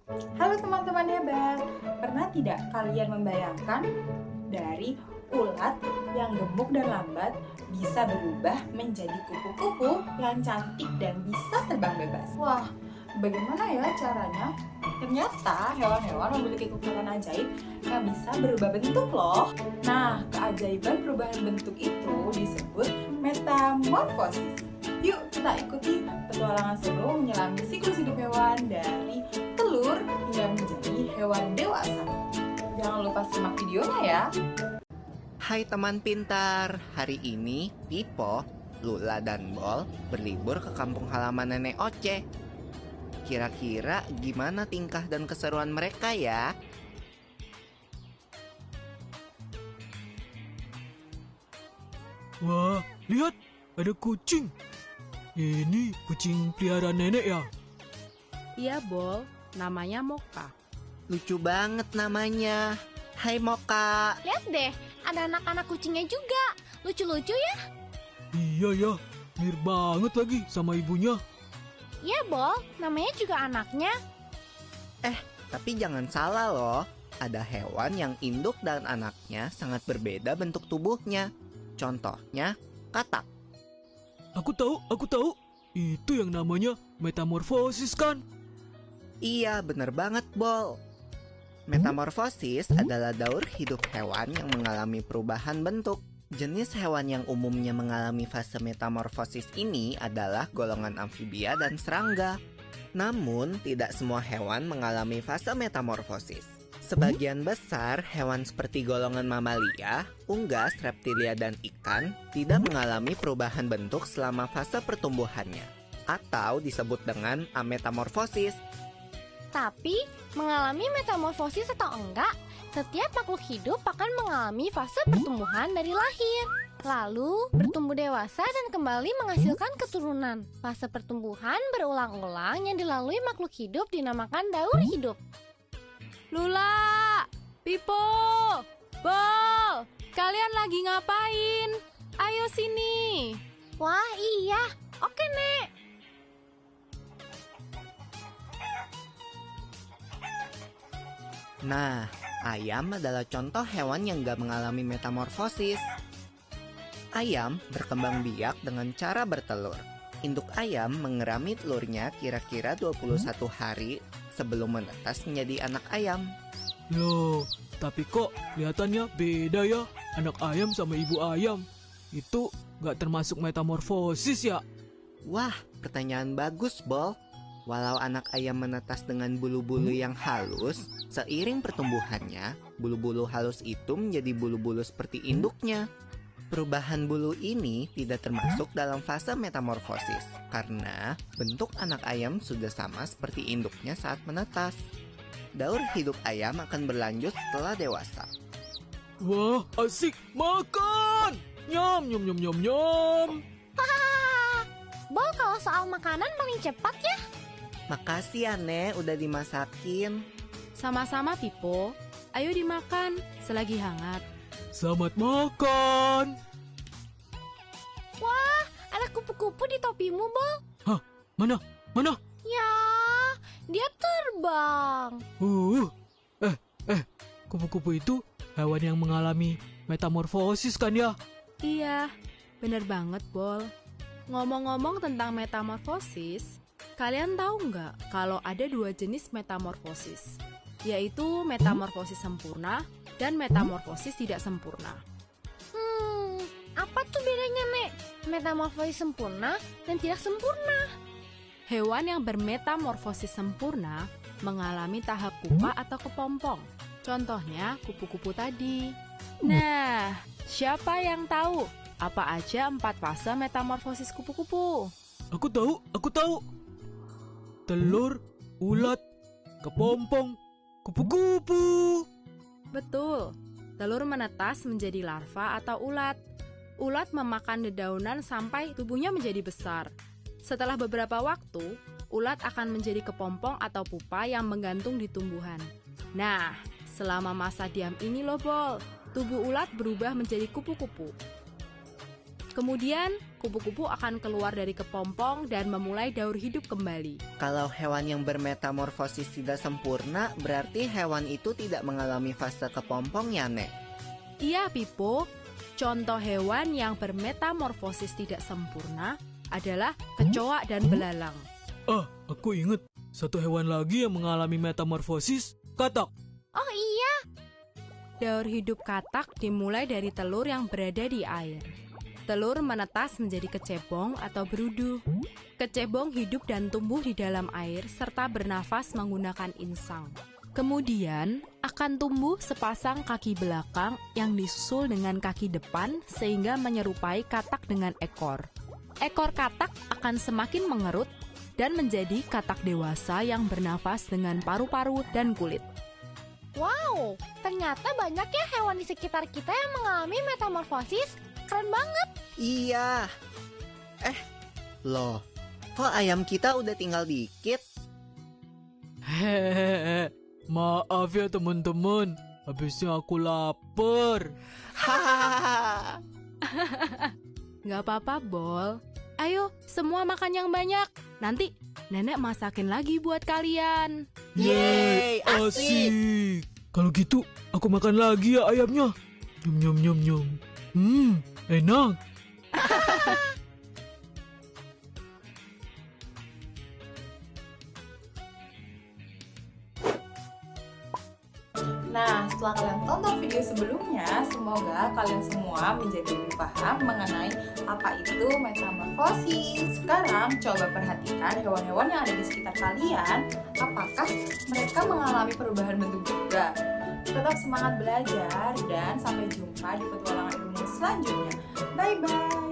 Halo teman-teman hebat, pernah tidak kalian membayangkan dari ulat yang gemuk dan lambat bisa berubah menjadi kupu-kupu yang cantik dan bisa terbang bebas? Wah, bagaimana ya caranya? Ternyata hewan-hewan memiliki kekuatan ajaib yang bisa berubah bentuk loh. Nah, keajaiban perubahan bentuk itu disebut metamorfosis. Yuk kita ikuti petualangan seru menyelami siklus hidup hewan dari telur hingga menjadi hewan dewasa. Jangan lupa simak videonya ya. Hai teman pintar, hari ini Pipo, Lula, dan Bol berlibur ke kampung halaman Nenek Oce. Kira-kira gimana tingkah dan keseruan mereka ya? Wah, lihat, ada kucing. Ini kucing peliharaan nenek ya? Iya, Bol. Namanya Moka. Lucu banget namanya. Hai Moka. Lihat deh, ada anak-anak kucingnya juga. Lucu-lucu ya? Iya ya, mirip banget lagi sama ibunya. Iya, Bol. Namanya juga anaknya. Tapi jangan salah loh. Ada hewan yang induk dan anaknya sangat berbeda bentuk tubuhnya. Contohnya, katak. Aku tahu. Itu yang namanya metamorfosis kan? Iya, bener banget, Bol. Metamorfosis adalah daur hidup hewan yang mengalami perubahan bentuk. Jenis hewan yang umumnya mengalami fase metamorfosis ini adalah golongan amfibia dan serangga. Namun, tidak semua hewan mengalami fase metamorfosis. Sebagian besar hewan seperti golongan mamalia, unggas, reptilia, dan ikan tidak mengalami perubahan bentuk selama fase pertumbuhannya, atau disebut dengan ametamorfosis. Tapi, mengalami metamorfosis atau enggak, setiap makhluk hidup akan mengalami fase pertumbuhan dari lahir. Lalu, bertumbuh dewasa dan kembali menghasilkan keturunan. Fase pertumbuhan berulang-ulang yang dilalui makhluk hidup dinamakan daur hidup. Lula! Pipo! Bol! Kalian lagi ngapain? Ayo sini! Wah, iya. Oke, Nek. Nah, ayam adalah contoh hewan yang gak mengalami metamorfosis. Ayam berkembang biak dengan cara bertelur. Induk ayam mengerami telurnya kira-kira 21 hari sebelum menetas menjadi anak ayam. Loh, tapi kok kelihatannya beda ya anak ayam sama ibu ayam. Itu nggak termasuk metamorfosis ya? Wah, pertanyaan bagus, Bol. Walau anak ayam menetas dengan bulu-bulu yang halus, seiring pertumbuhannya, bulu-bulu halus itu menjadi bulu-bulu seperti induknya. Perubahan bulu ini tidak termasuk dalam fase metamorfosis, karena bentuk anak ayam sudah sama seperti induknya saat menetas. Daur hidup ayam akan berlanjut setelah dewasa. Wah, asik makan! Nyam, nyam, nyam, nyam, nyam. Bol, kalau soal makanan paling cepat ya. Makasih ya, Nek, udah dimasakin. Sama-sama, Pipo. Ayo dimakan selagi hangat. Selamat makan! Wah, ada kupu-kupu di topimu, Bol. Hah, mana? Mana? Ya, dia terbang. Kupu-kupu itu hewan yang mengalami metamorfosis kan ya? Iya, bener banget, Bol. Ngomong-ngomong tentang metamorfosis, kalian tahu nggak kalau ada dua jenis metamorfosis, yaitu metamorfosis sempurna dan metamorfosis tidak sempurna. Apa tuh bedanya, Nek? Metamorfosis sempurna dan tidak sempurna. Hewan yang bermetamorfosis sempurna mengalami tahap pupa atau kepompong. Contohnya kupu-kupu tadi. Nah, siapa yang tahu apa aja 4 fase metamorfosis kupu-kupu? Aku tahu. Telur, ulat, kepompong, kupu-kupu. Betul, telur menetas menjadi larva atau ulat. Ulat memakan dedaunan sampai tubuhnya menjadi besar. Setelah beberapa waktu, ulat akan menjadi kepompong atau pupa yang menggantung di tumbuhan. Nah, selama masa diam ini loh, Bol, tubuh ulat berubah menjadi kupu-kupu. Kemudian, kupu-kupu akan keluar dari kepompong dan memulai daur hidup kembali. Kalau hewan yang bermetamorfosis tidak sempurna, berarti hewan itu tidak mengalami fase kepompong ya, Nek? Iya, Pipo. Contoh hewan yang bermetamorfosis tidak sempurna adalah kecoa dan belalang. Ah, aku inget. Satu hewan lagi yang mengalami metamorfosis, katak. Oh iya, Daur hidup katak dimulai dari telur yang berada di air. Telur menetas menjadi kecebong atau berudu. Kecebong hidup dan tumbuh di dalam air serta bernafas menggunakan insang. Kemudian akan tumbuh sepasang kaki belakang yang disusul dengan kaki depan sehingga menyerupai katak dengan ekor. Ekor katak akan semakin mengerut dan menjadi katak dewasa yang bernafas dengan paru-paru dan kulit. wow, ternyata banyak ya hewan di sekitar kita yang mengalami metamorfosis. Keren banget. Iya. Loh, kok ayam kita udah tinggal dikit? Hehehe, maaf ya teman-teman. Habisnya aku lapar. Hahaha. Nggak apa-apa, Bol. Ayo, semua makan yang banyak. Nanti nenek masakin lagi buat kalian. Yeay, asik. Asik. Kalau gitu, aku makan lagi ya ayamnya. Nyum nyum nyum nyum. Enak. Nah, setelah kalian tonton video sebelumnya, semoga kalian semua menjadi lebih paham mengenai apa itu metamorfosis. Sekarang coba perhatikan hewan-hewan yang ada di sekitar kalian, apakah mereka mengalami perubahan bentuk juga. Tetap semangat belajar dan sampai jumpa di petualangan ilmu selanjutnya. Bye-bye!